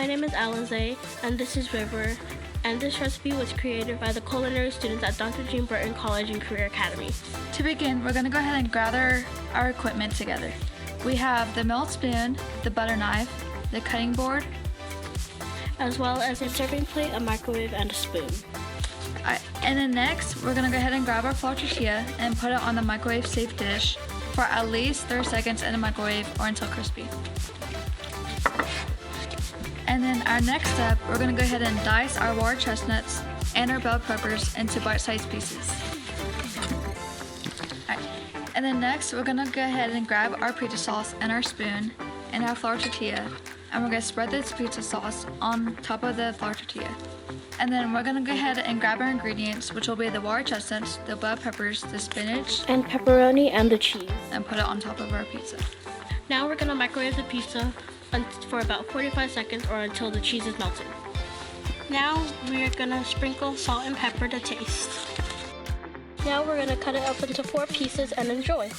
My name is Alize, and this is River, and this recipe was created by the culinary students at Dr. Jean Burton College and Career Academy. To begin, we're going to go ahead and gather our equipment together. We have the milled spoon, the butter knife, the cutting board, as well as a serving plate, a microwave, and a spoon. And then next, we're going to go ahead and grab our flour tortilla and put it on the microwave safe dish for at least 30 seconds in the microwave or until crispy. And then our next step, we're going to go ahead and dice our wild chestnuts and our bell peppers into bite-sized pieces. And then next, we're going to go ahead and grab our pizza sauce and our spoon and our flour tortilla, and we're going to spread this pizza sauce on top of the flour tortilla. And then we're going to go ahead and grab our ingredients, which will be the wild chestnuts, the bell peppers, the spinach, and pepperoni and the cheese, and put it on top of our pizza. Now we're going to microwave the pizza for about 45 seconds or until the cheese is melted. Now we're going to sprinkle salt and pepper to taste. Now we're going to cut it up into 4 pieces and enjoy.